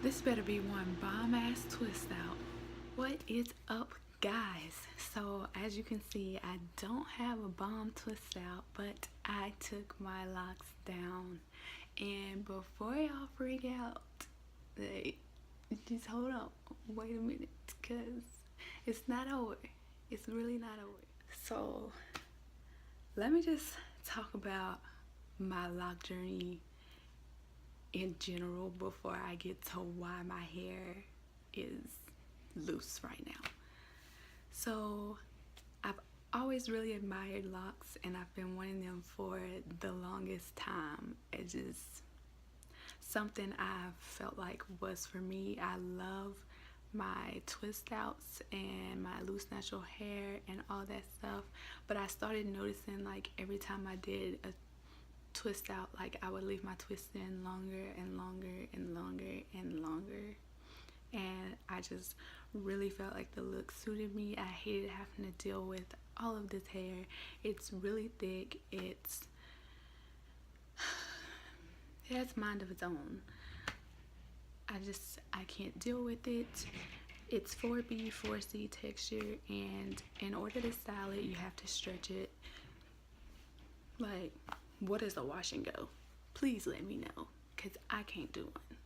This better be one bomb ass twist out. What is up, guys? So, as you can see, I don't have a bomb twist out, but I took my locks down. And before y'all freak out, like, just hold on, wait a minute, because it's not over. It's really not over. So, let me just talk about my lock journey in general before I get to why my hair is loose right now. So I've always really admired locks and I've been wanting them for the longest time. It's just something I felt like was for me. I love my twist outs and my loose natural hair and all that stuff, but I started noticing like every time I did a twist out, like I would leave my twist in longer and longer and longer and longer, and I just really felt like the look suited me. I hated having to deal with all of this hair. It's really thick. It has mind of its own. I can't deal with it. It's 4B 4C texture, and in order to style it you have to stretch it. Like, what is a wash and go? Please let me know, because I can't do one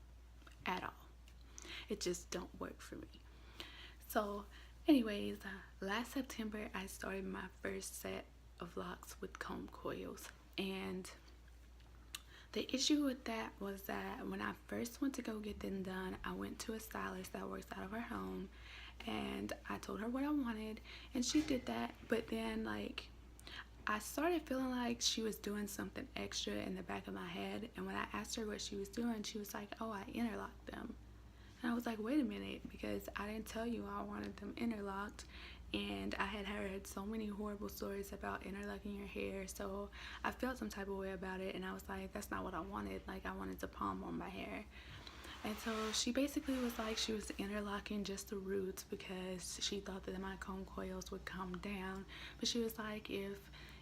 at all. It just don't work for me. So anyways, last September I started my first set of locks with comb coils, and the issue with that was that when I first went to go get them done, I went to a stylist that works out of her home, and I told her what I wanted and she did that, but then like I started feeling like she was doing something extra in the back of my head, and when I asked her what she was doing, she was like, oh, I interlocked them. And I was like, wait a minute, because I didn't tell you I wanted them interlocked, and I had heard so many horrible stories about interlocking your hair, so I felt some type of way about it, and I was like, that's not what I wanted. Like, I wanted to palm on my hair. And so she basically was like, she was interlocking just the roots because she thought that my comb coils would come down, but she was like, if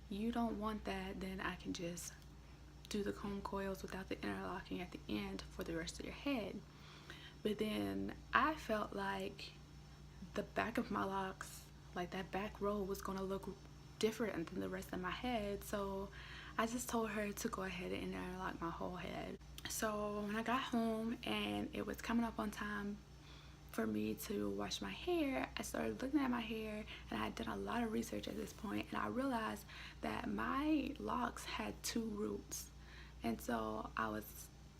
you don't want that, then I can just do the comb coils without the interlocking at the end for the rest of your head. But then I felt like the back of my locks, like that back row, was gonna look different than the rest of my head, so I just told her to go ahead and interlock my whole head. So when I got home and it was coming up on time for me to wash my hair, I started looking at my hair, and I had done a lot of research at this point, and I realized that my locks had two roots. And so I was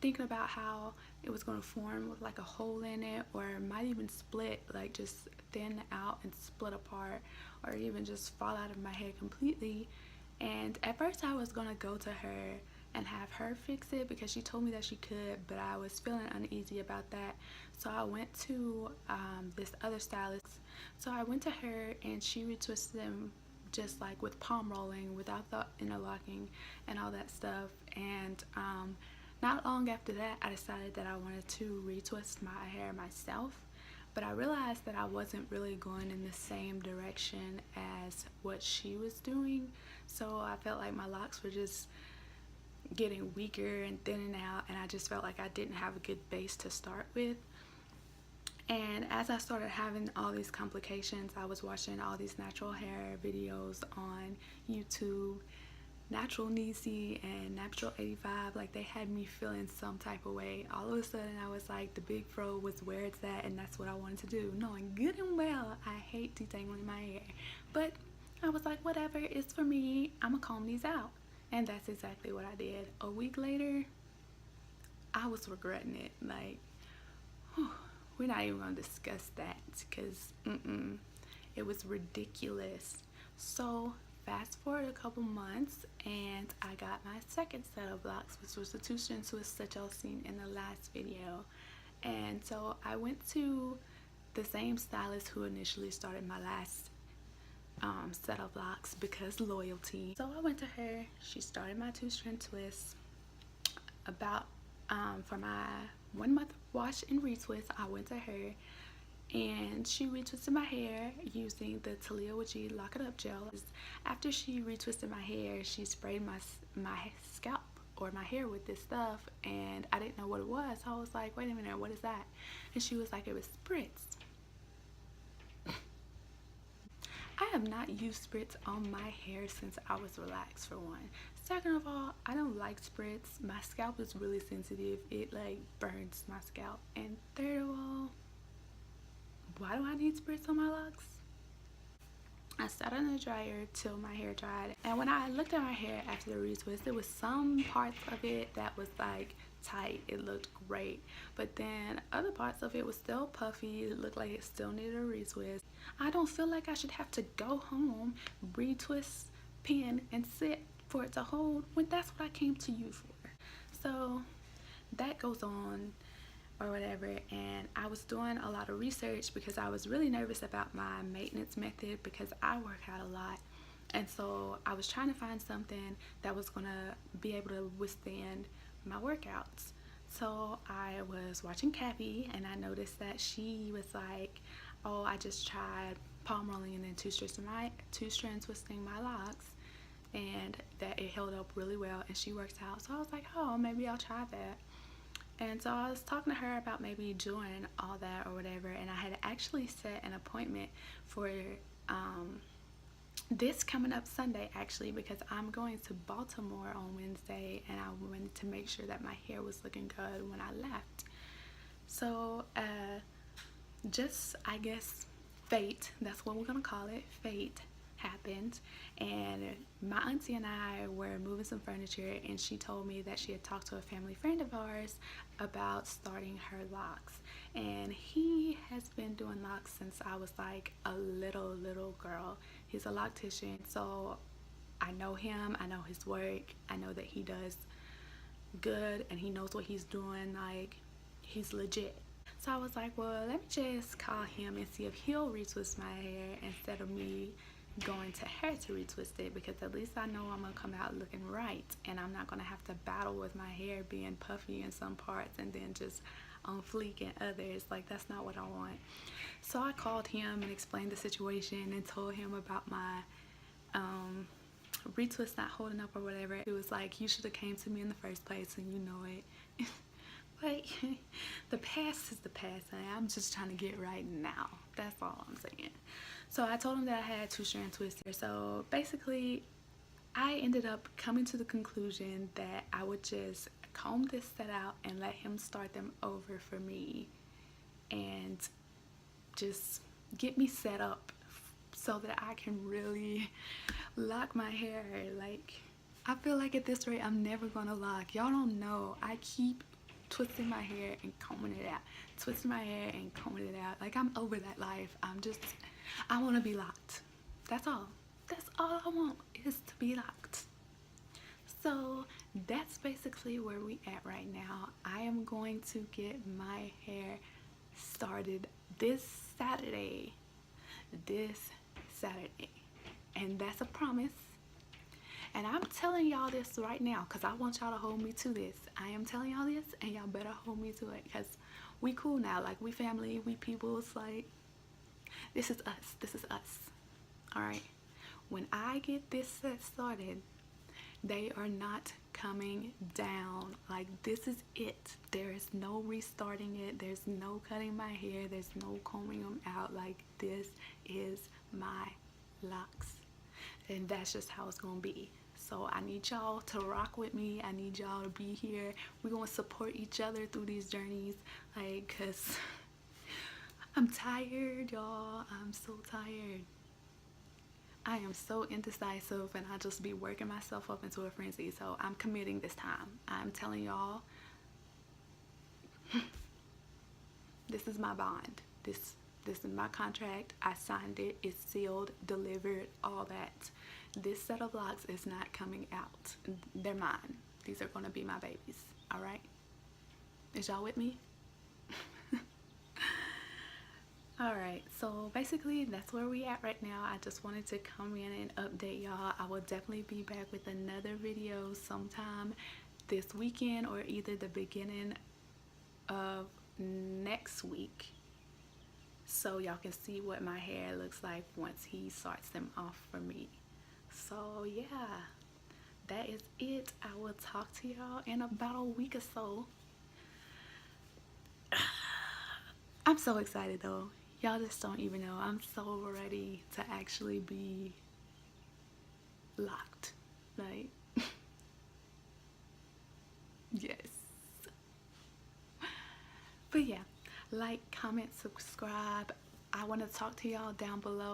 thinking about how it was going to form with like a hole in it, or it might even split, like just thin out and split apart, or even just fall out of my head completely. And at first I was going to go to her and have her fix it because she told me that she could, but I was feeling uneasy about that. So I went to this other stylist. So I went to her and she retwisted them just like with palm rolling, without the interlocking and all that stuff. And not long after that, I decided that I wanted to retwist my hair myself, but I realized that I wasn't really going in the same direction as what she was doing. So I felt like my locks were just getting weaker and thinning out, and I just felt like I didn't have a good base to start with. And as I started having all these complications, I was watching all these natural hair videos on YouTube, Natural Niecy and Natural 85, like they had me feeling some type of way. All of a sudden I was like, the big fro was where it's at, and that's what I wanted to do, knowing good and well I hate detangling my hair. But I was like, whatever, it's for me, I'm gonna comb these out. And that's exactly what I did. A week later, I was regretting it. Like, whew, we're not even gonna discuss that because it was ridiculous. So fast forward a couple months and I got my second set of locks, which was the two strand twist that y'all seen in the last video. And so I went to the same stylist who initially started my last set of locks, because loyalty. So I went to her, she started my two strand twists. About for my 1 month wash and retwist, I went to her and she retwisted my hair using the Talia Witchy Lock It Up gel. After she retwisted my hair, she sprayed my scalp or my hair with this stuff, and I didn't know what it was. So I was like, wait a minute, what is that? And she was like, it was spritz. I have not used spritz on my hair since I was relaxed, for one. Second of all, I don't like spritz. My scalp is really sensitive. It like burns my scalp. And third of all, why do I need spritz on my locks? I sat on the dryer till my hair dried, and when I looked at my hair after the retwist, there was some parts of it that was like tight. It looked great, but then other parts of it was still puffy. It looked like it still needed a retwist. I don't feel like I should have to go home, retwist, pin, and sit for it to hold when that's what I came to you for. So that goes on or whatever, and I was doing a lot of research because I was really nervous about my maintenance method because I work out a lot, and so I was trying to find something that was gonna be able to withstand my workouts. So I was watching Cappy, and I noticed that she was like, oh, I just tried palm rolling and then two strand twisting my locks, and that it held up really well, and she works out. So I was like, oh, maybe I'll try that. And so I was talking to her about maybe doing all that or whatever, and I had actually set an appointment for this coming up Sunday, actually, because I'm going to Baltimore on Wednesday, and I wanted to make sure that my hair was looking good when I left. So just, I guess, fate, that's what we're gonna call it, fate happened, and my auntie and I were moving some furniture, and she told me that she had talked to a family friend of ours about starting her locks, and he has been doing locks since I was like a little girl. He's a loctician, so I know him, I know his work, I know that he does good and he knows what he's doing, like he's legit. So I was like, well, let me just call him and see if he'll retwist my hair instead of me going to hair to retwist it, because at least I know I'm gonna come out looking right, and I'm not gonna have to battle with my hair being puffy in some parts and then just on fleek in others. Like, that's not what I want. So I called him and explained the situation and told him about my retwist not holding up or whatever. It was like, you should have came to me in the first place, and you know it. Like, the past is the past, and I'm just trying to get right now. That's all I'm saying. So I told him that I had two strand twisters. So basically, I ended up coming to the conclusion that I would just comb this set out and let him start them over for me, and just get me set up so that I can really lock my hair. Like, I feel like at this rate, I'm never gonna lock. Y'all don't know. I keep twisting my hair and combing it out, twisting my hair and combing it out. Like, I'm over that life. I want to be locked. That's all I want, is to be locked. So that's basically where we at right now. I am going to get my hair started this Saturday, and that's a promise. And I'm telling y'all this right now because I want y'all to hold me to this. I am telling y'all this, and y'all better hold me to it, because we cool now. Like, we family, we people. It's like, this is us. All right, when I get this set started, they are not coming down. Like, this is it. There is no restarting it. There's no cutting my hair. There's no combing them out. Like, this is my locks, and that's just how it's gonna be. So I need y'all to rock with me. I need y'all to be here. We're gonna support each other through these journeys, like, cause I'm tired, y'all. I'm so tired. I am so indecisive, and I just be working myself up into a frenzy. So I'm committing this time. I'm telling y'all, this is my bond. This is my contract. I signed it. It's sealed, delivered, all that. This set of locks is not coming out. They're mine. These are gonna be my babies. All right? Is y'all with me? Alright, so basically that's where we at right now. I just wanted to come in and update y'all. I will definitely be back with another video sometime this weekend, or either the beginning of next week, so y'all can see what my hair looks like once he starts them off for me. So yeah, that is it. I will talk to y'all in about a week or so. I'm so excited though. Y'all just don't even know. I'm so ready to actually be locked. Like, yes. But yeah, like, comment, subscribe. I want to talk to y'all down below.